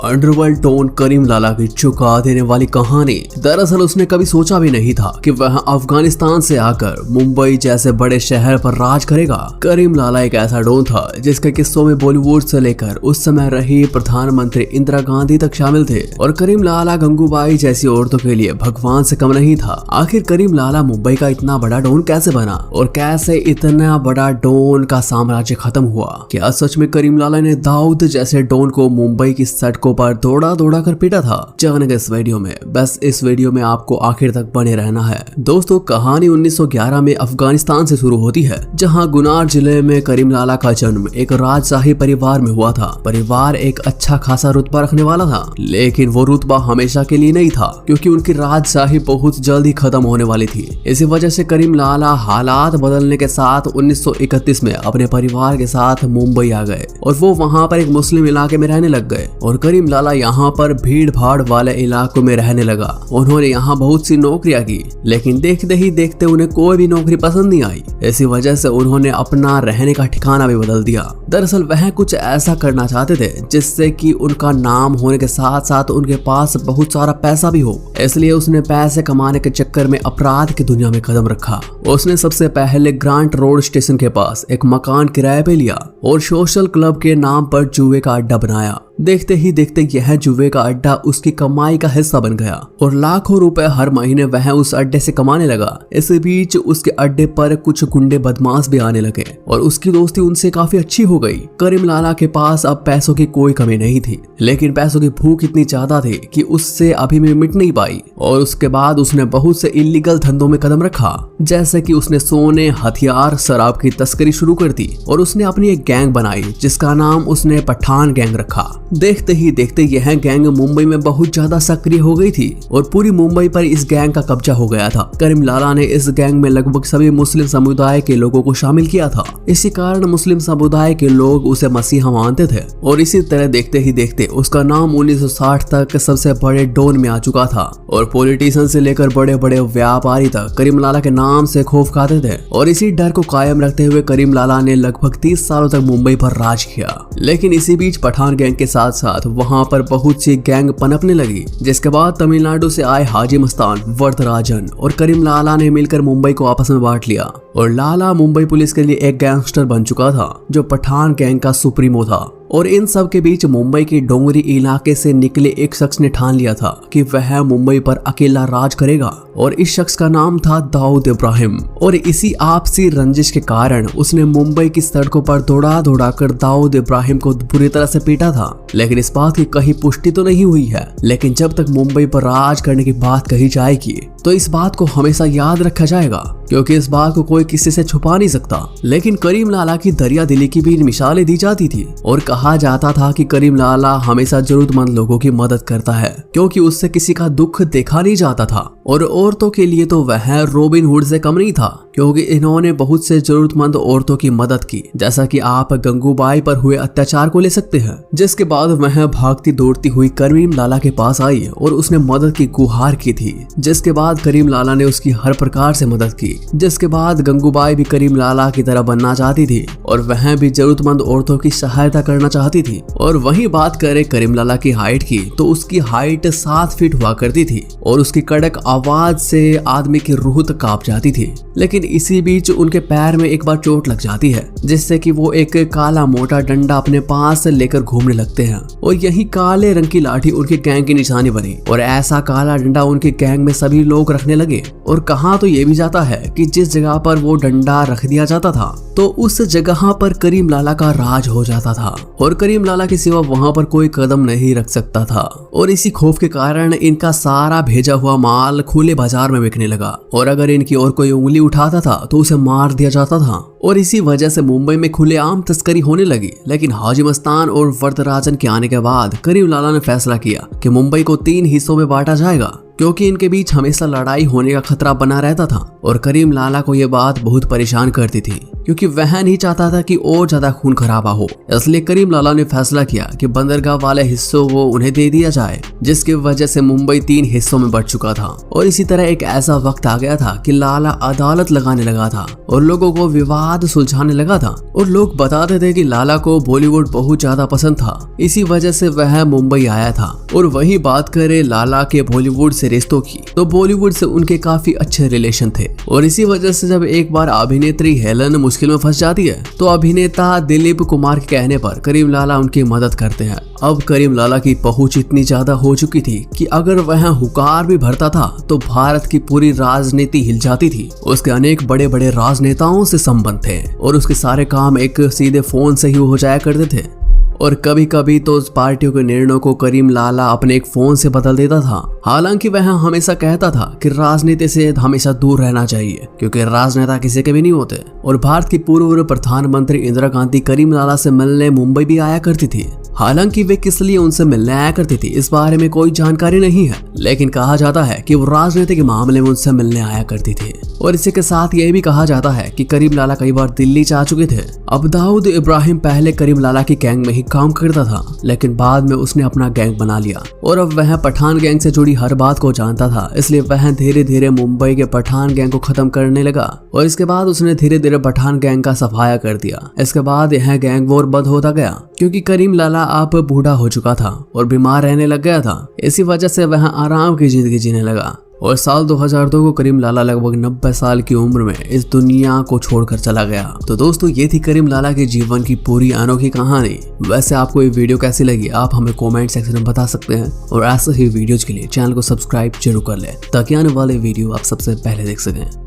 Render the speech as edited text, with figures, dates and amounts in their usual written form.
Underworld don Karim Lala की चुका देने वाली कहानी। दरअसल उसने कभी सोचा भी नहीं था कि वह अफगानिस्तान से आकर मुंबई जैसे बड़े शहर पर राज करेगा। करीम लाला एक ऐसा डॉन था जिसके किस्सों में बॉलीवुड से लेकर उस समय रही प्रधानमंत्री इंदिरा गांधी तक शामिल थे और करीम लाला गंगूबाई जैसी औरतों के लिए भगवान से कम नहीं था। आखिर करीम लाला मुंबई का इतना बड़ा डॉन कैसे बना और कैसे इतना बड़ा डॉन का साम्राज्य खत्म हुआ? क्या सच में करीम लाला ने दाऊद जैसे डॉन को मुंबई की सड़कों पर दौड़ा दौड़ा कर पीटा था? जानेंगे इस वीडियो में। बस इस वीडियो में आपको आखिर तक बने रहना है। दोस्तों, कहानी 1911 में अफगानिस्तान से शुरू होती है, जहां गुनार जिले में करीम लाला का जन्म एक राजशाही परिवार में हुआ था। परिवार एक अच्छा खासा रुतबा रखने वाला था, लेकिन वो रुतबा हमेशा के लिए नहीं था, क्योंकि उनकी राजशाही बहुत जल्द ही खत्म होने वाली थी। इसी वजह से करीम लाला हालात बदलने के साथ 1931 में अपने परिवार के साथ मुंबई आ गए और वो वहाँ पर एक मुस्लिम इलाके में रहने लग गए। और करीम लाला यहाँ पर भीड़ भाड़ वाले इलाकों में रहने लगा। उन्होंने यहाँ बहुत सी नौकरियां की, लेकिन देखते ही देखते उन्हें कोई भी नौकरी पसंद नहीं आई। इसी वजह से उन्होंने अपना रहने का ठिकाना भी बदल दिया। दरअसल वह कुछ ऐसा करना चाहते थे जिससे कि उनका नाम होने के साथ साथ उनके पास बहुत सारा पैसा भी हो। इसलिए उसने पैसे कमाने के चक्कर में अपराध की दुनिया में कदम रखा। उसने सबसे पहले ग्रांट रोड स्टेशन के पास एक मकान किराए पे लिया और सोशल क्लब के नाम पर जुए का अड्डा बनाया। देखते ही देखते यह जुए का अड्डा उसकी कमाई का हिस्सा बन गया और लाखों रुपए हर महीने वह उस अड्डे से कमाने लगा। इस बीच उसके अड्डे पर कुछ गुंडे बदमाश भी आने लगे और उसकी दोस्ती उनसे काफी अच्छी हो गई। करीम लाला के पास अब पैसों की कोई कमी नहीं थी, लेकिन पैसों की भूख इतनी ज्यादा थी कि उससे अभी भी मिट नहीं पाई। और उसके बाद उसने बहुत से इलीगल धंधों में कदम रखा, जैसे कि उसने सोने, हथियार, शराब की तस्करी शुरू कर दी और उसने अपनी एक गैंग बनाई जिसका नाम उसने पठान गैंग रखा। देखते ही देखते यह गैंग मुंबई में बहुत ज्यादा सक्रिय हो गई थी और पूरी मुंबई पर इस गैंग का कब्जा हो गया था। करीम लाला ने इस गैंग में लगभग सभी मुस्लिम समुदाय के लोगों को शामिल किया था। इसी कारण मुस्लिम समुदाय के लोग उसे मसीहा मानते थे और इसी तरह देखते ही देखते उसका नाम 1960 तक सबसे बड़े डॉन में आ चुका था और पॉलिटिशियन से लेकर बड़े बड़े व्यापारी तक करीम लाला के नाम से खौफ खाते थे। और इसी डर को कायम रखते हुए करीम लाला ने लगभग 30 सालों तक मुंबई पर राज किया। लेकिन इसी बीच पठान गैंग के साथ साथ वहां पर बहुत सी गैंग पनपने लगी, जिसके बाद तमिलनाडु से आए हाजी मस्तान, वरदराजन और करीम लाला ने मिलकर मुंबई को आपस में बांट लिया और लाला मुंबई पुलिस के लिए एक गैंगस्टर बन चुका था जो पठान गैंग का सुप्रीमो था। और इन सब के बीच मुंबई के डोंगरी इलाके से निकले एक शख्स ने ठान लिया था कि वह मुंबई पर अकेला राज करेगा और इस शख्स का नाम था दाऊद इब्राहिम। और इसी आपसी रंजिश के कारण उसने मुंबई की सड़कों पर दौड़ा दौड़ा कर दाऊद इब्राहिम को बुरी तरह से पीटा था। लेकिन इस बात की कहीं पुष्टि तो नहीं हुई है, लेकिन जब तक मुंबई पर राज करने की बात कही जाएगी तो इस बात को हमेशा याद रखा जाएगा, क्योंकि इस बात को कोई किसी से छुपा नहीं सकता। लेकिन करीम लाला की दरिया दिली की भी मिसालें दी जाती थी और कहा जाता था कि करीम लाला हमेशा जरूरतमंद लोगों की मदद करता है, क्योंकि उससे किसी का दुख देखा नहीं जाता था। और औरतों के लिए तो वह रॉबिन हुड से कम नहीं था, क्योंकि इन्होंने बहुत से जरूरतमंद औरतों की मदद की। जैसा कि आप गंगूबाई पर हुए अत्याचार को ले सकते हैं, जिसके बाद वह भागती दौड़ती हुई करीम लाला के पास आई और उसने मदद की गुहार की थी, जिसके बाद करीम लाला ने उसकी हर प्रकार से मदद की। जिसके बाद गंगूबाई भी करीम लाला की तरह बनना चाहती थी और वह भी जरूरतमंद औरतों की सहायता करना चाहती थी। और वहीं बात करें करीम लाला की हाइट की, तो उसकी हाइट 7 फीट हुआ करती थी और उसकी कड़क आवाज से आदमी की रूह तक कांप जाती थी। लेकिन इसी बीच उनके पैर में एक बार चोट लग जाती है, जिससे कि वो एक काला मोटा डंडा अपने पास लेकर घूमने लगते हैं और यही काले रंग की लाठी उनकी गैंग की निशानी बनी। और ऐसा काला डंडा उनकी गैंग में सभी लोग रखने लगे। और कहा तो ये भी जाता है कि जिस जगह पर वो डंडा रख दिया जाता था तो उस जगह पर करीम लाला का राज हो जाता था और करीम लाला के सिवा वहां पर कोई कदम नहीं रख सकता था। और इसी खौफ के कारण इनका सारा भेजा हुआ माल खुले बाजार में बिकने लगा और अगर इनकी और कोई उंगली उठाता था तो उसे मार दिया जाता था। और इसी वजह से मुंबई में खुलेआम तस्करी होने लगी। लेकिन हाजी मस्तान और वरदराजन के आने के बाद करीम लाला ने फैसला किया कि मुंबई को 3 हिस्सों में बांटा जाएगा, क्योंकि इनके बीच हमेशा लड़ाई होने का खतरा बना रहता था। और करीम लाला को यह बात बहुत परेशान करती थी, क्योंकि वह नहीं चाहता था कि और ज्यादा खून खराबा हो। इसलिए करीम लाला ने फैसला किया कि बंदरगाह वाले हिस्सों को उन्हें दे दिया जाए, जिसकी वजह से मुंबई 3 हिस्सों में बंट चुका था। और इसी तरह एक ऐसा वक्त आ गया था कि लाला अदालत लगाने लगा था और लोगों को विवाद सुलझाने लगा था। और लोग बताते थे कि लाला को बॉलीवुड बहुत ज्यादा पसंद था, इसी वजह से वह मुंबई आया था। और वही बात करें लाला के बॉलीवुड से रिश्तों की, तो बॉलीवुड से उनके काफी अच्छे रिलेशन थे। और इसी वजह से जब एक बार अभिनेत्री हेलन मुश्किल में फंस जाती है तो अभिनेता दिलीप कुमार के कहने पर करीम लाला उनकी मदद करते हैं। अब करीम लाला की पहुंच इतनी ज्यादा हो चुकी थी कि अगर वह हुकार भी भरता था तो भारत की पूरी राजनीति हिल जाती थी। उसके अनेक बड़े बड़े राजनेताओं से संबंध थे और उसके सारे काम एक सीधे फोन से ही हो जाया करते थे। और कभी कभी तो उस पार्टियों के निर्णयों को करीम लाला अपने एक फोन से बदल देता था। हालांकि वह हमेशा कहता था कि राजनीति से हमेशा दूर रहना चाहिए, क्योंकि राजनेता किसी के भी नहीं होते। और भारत की पूर्व प्रधानमंत्री इंदिरा गांधी करीम लाला से मिलने मुंबई भी आया करती थी। हालांकि वे किस लिए उनसे मिलने आया करती थी इस बारे में कोई जानकारी नहीं है, लेकिन कहा जाता है कि वो राजनीति के मामले में उनसे मिलने आया करती थी। और इसी के साथ यह भी कहा जाता है कि करीम लाला कई बार दिल्ली जा चुके थे। अब दाऊद इब्राहिम पहले करीम लाला की गैंग में ही काम करता था, लेकिन बाद में उसने अपना गैंग बना लिया और अब वह पठान गैंग से जुड़ी हर बात को जानता था। इसलिए वह धीरे धीरे मुंबई के पठान गैंग को खत्म करने लगा और इसके बाद उसने धीरे धीरे पठान गैंग का सफाया कर दिया। इसके बाद यह गैंग वॉर बंद होता गया, क्योंकि करीम लाला अब बूढ़ा हो चुका था और बीमार रहने लग गया था। इसी वजह से वह आराम की जिंदगी जीने लगा। और साल 2002 को करीम लाला लगभग 90 साल की उम्र में इस दुनिया को छोड़कर चला गया। तो दोस्तों, ये थी करीम लाला के जीवन की पूरी अनोखी कहानी। वैसे आपको ये वीडियो कैसी लगी आप हमें कमेंट सेक्शन में बता सकते हैं। और ऐसे ही वीडियोज के लिए चैनल को सब्सक्राइब जरूर कर लें, ताकि आने वाले वीडियो आप सबसे पहले देख सकें।